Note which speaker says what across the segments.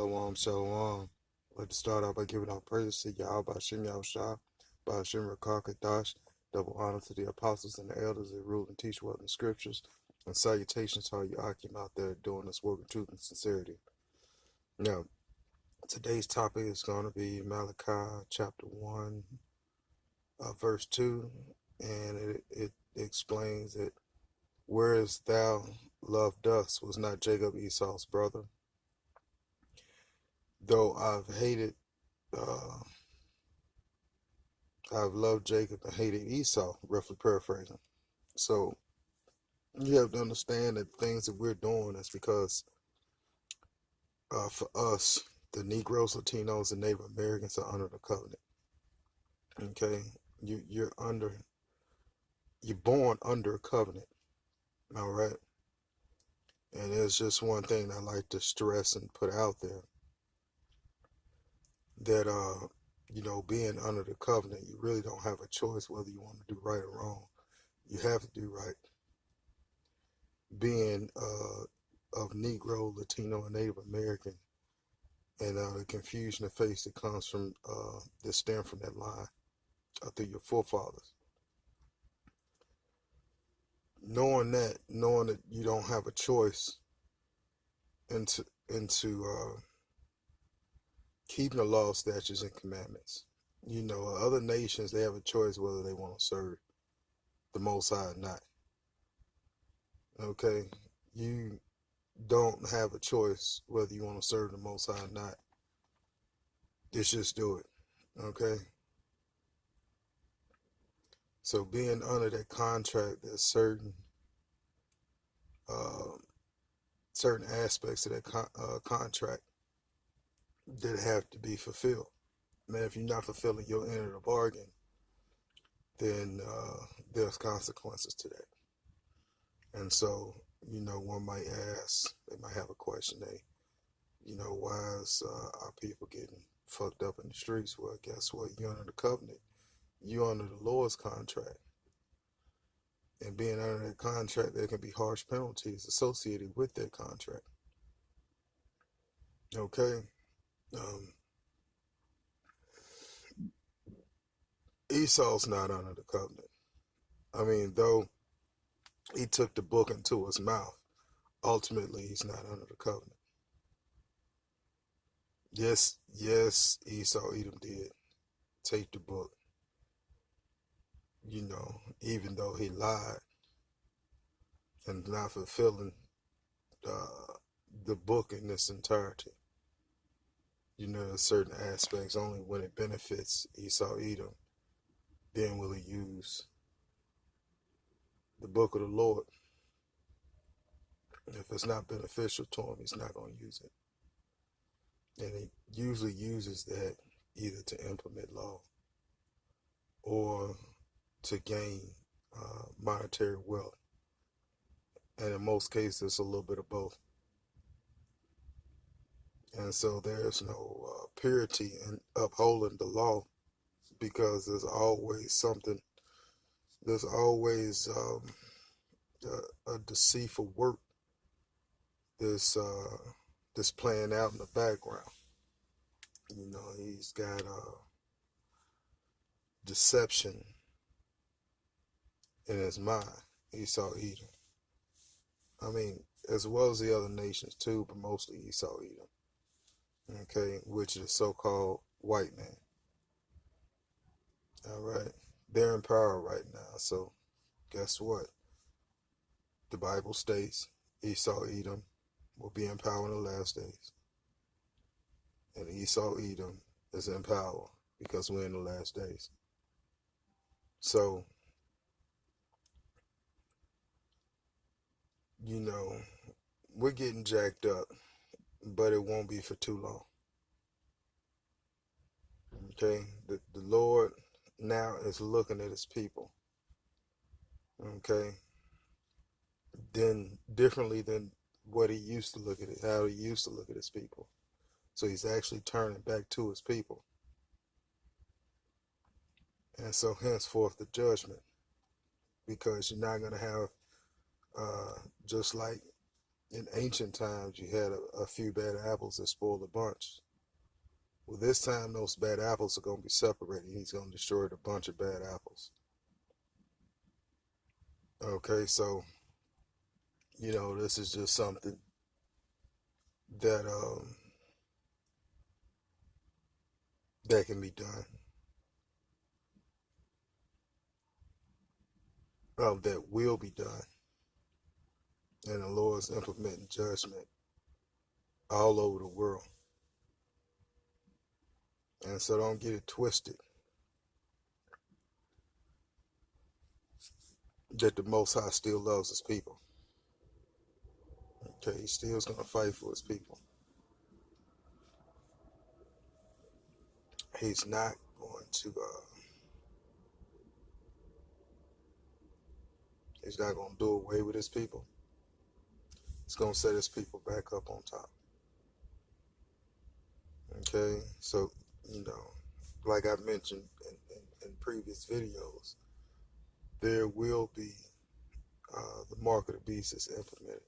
Speaker 1: Shalom, shalom. I'd like to start out by giving all praises to Yahweh Bashem Yahushua, Bashem Rakakadash, double honor to the apostles and the elders that rule and teach well in the scriptures, and salutations to all you Akim out there doing this work of truth and sincerity. Now, today's topic is going to be Malachi chapter 1, verse 2, and it explains that whereas thou loved us was not Jacob Esau's brother, though I've loved Jacob and hated Esau, roughly paraphrasing. So you have to understand that things that we're doing is because for us, the Negroes, Latinos, and Native Americans are under the covenant. Okay, you're born under a covenant. All right, and there's just one thing I like to stress and put out there that being under the covenant, you really don't have a choice whether you want to do right or wrong. You have to do right. Being of Negro, Latino, and Native American, and the confusion and face that comes from that stem from that line through your forefathers. Knowing that you don't have a choice into keeping the law, statutes, and commandments. Other nations, they have a choice whether they want to serve the Most High or not. Okay, you don't have a choice whether you want to serve the Most High or not. Just do it. Okay. So being under that contract, there's certain aspects of that contract that have to be fulfilled. Man, if you're not fulfilling your end of the bargain, then there's consequences to that. And so, one might ask, they might have a question, why is our people getting fucked up in the streets? Well, guess what? You're under the covenant. You're under the Lord's contract. And being under that contract, there can be harsh penalties associated with that contract. Okay? Esau's not under the covenant. I mean, though he took the book into his mouth, ultimately he's not under the covenant. Yes, Esau Edom did take the book, even though he lied and not fulfilling the book in its entirety. There's certain aspects only when it benefits Esau Edom, then will he use the book of the Lord. If it's not beneficial to him, he's not going to use it. And he usually uses that either to implement law or to gain monetary wealth. And in most cases, it's a little bit of both. And so there's no purity in upholding the law, because there's always a deceitful work that's playing out in the background. He's got deception in his mind, Esau Edom. I mean, as well as the other nations too, but mostly Esau Edom. Okay, which is so-called white man. All right, they're in power right now. So, guess what? The Bible states Esau Edom will be in power in the last days, and Esau Edom is in power because we're in the last days. So, we're getting jacked up, but it won't be for too long. Okay, the Lord now is looking at his people. Okay, then differently than what he used to look at it, how he used to look at his people. So he's actually turning back to his people. And so henceforth the judgment, because you're not going to have, just like In ancient times, you had a few bad apples that spoiled a bunch. Well, this time, those bad apples are going to be separated. He's going to destroy the bunch of bad apples. Okay, so, this is just something that that can be done. That will be done. And the Lord's implementing judgment all over the world. And so don't get it twisted that the Most High still loves his people. Okay, he still is going to fight for his people. He's not going to, he's not going to do away with his people. He's going to set his people back up on top. Okay, so, like I mentioned in previous videos, there will be the mark of the beast is implemented.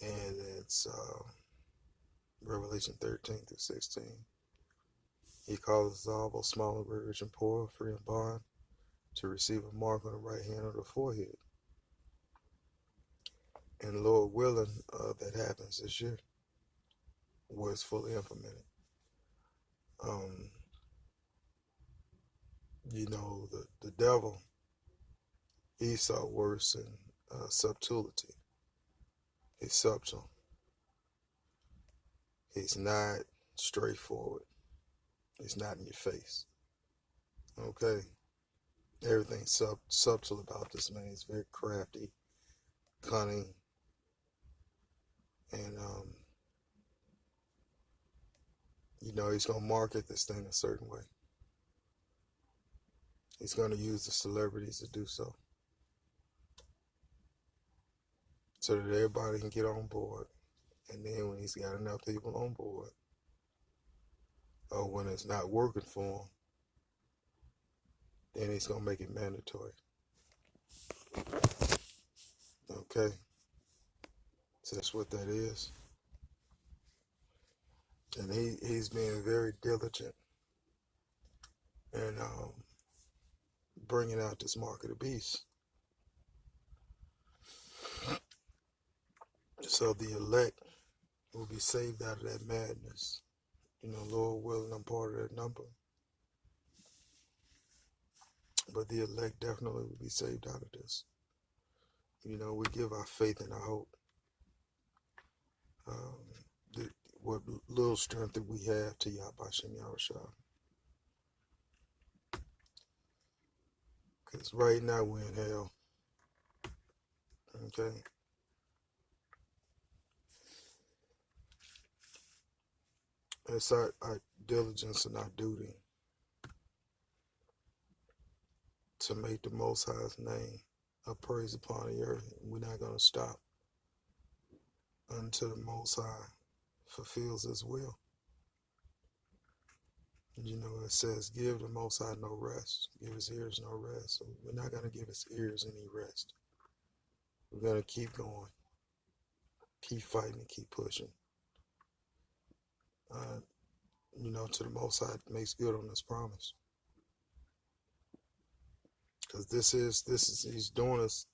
Speaker 1: And it's Revelation 13 through 16. He causes all, both small and rich and poor, free and bond, to receive a mark on the right hand or the forehead. And Lord willing, that happens this year, where it's fully implemented. The devil, he saw worse in subtlety. He's subtle. He's not straightforward. He's not in your face. Okay? Everything's subtle about this man. He's very crafty, cunning, and he's going to market this thing a certain way. He's going to use the celebrities to do so that everybody can get on board. And then when he's got enough people on board, or when it's not working for him, then he's going to make it mandatory. Okay? So that's what that is. And he's being very diligent in bringing out this mark of the beast. So the elect will be saved out of that madness. Lord willing, I'm part of that number. But the elect definitely will be saved out of this. We give our faith and our hope. What little strength that we have to Yahbashim Yahushua. Because right now we're in hell. Okay? It's our diligence and our duty to make the Most High's name a praise upon the earth. We're not going to stop until the Most High fulfills his will. It says, give the Most High no rest. Give his ears no rest. So we're not going to give his ears any rest. We're going to keep going. Keep fighting. Keep pushing. To the Most High makes good on this promise. Because this is, he's doing us,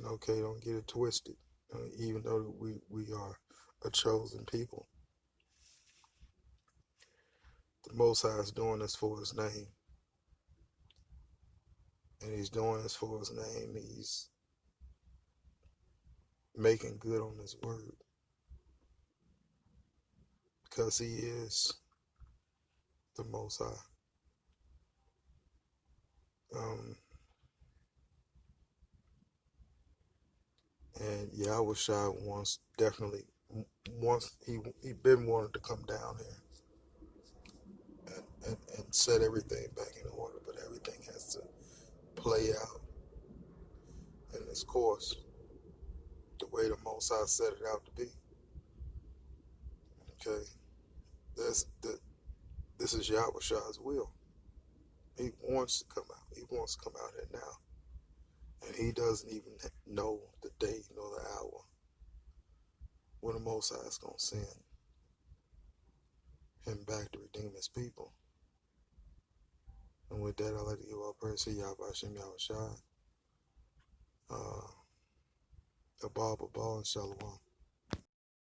Speaker 1: okay, don't get it twisted. Even though we are a chosen people. The Most High is doing this for his name. And he's doing this for his name. He's making good on his word. Because he is the Most High. And Yahushua he been wanting to come down here and set everything back in order, but everything has to play out in its course the way the Most High set it out to be. Okay, this is Yahushua's will. He wants to come out. He wants to come out here now, and he doesn't even know the day nor the hour. when the Most High is going to send him back to redeem his people. And with that, I'd like to give all praise to Yahweh Hashem Yahweh Shai, Abba, and Shalom.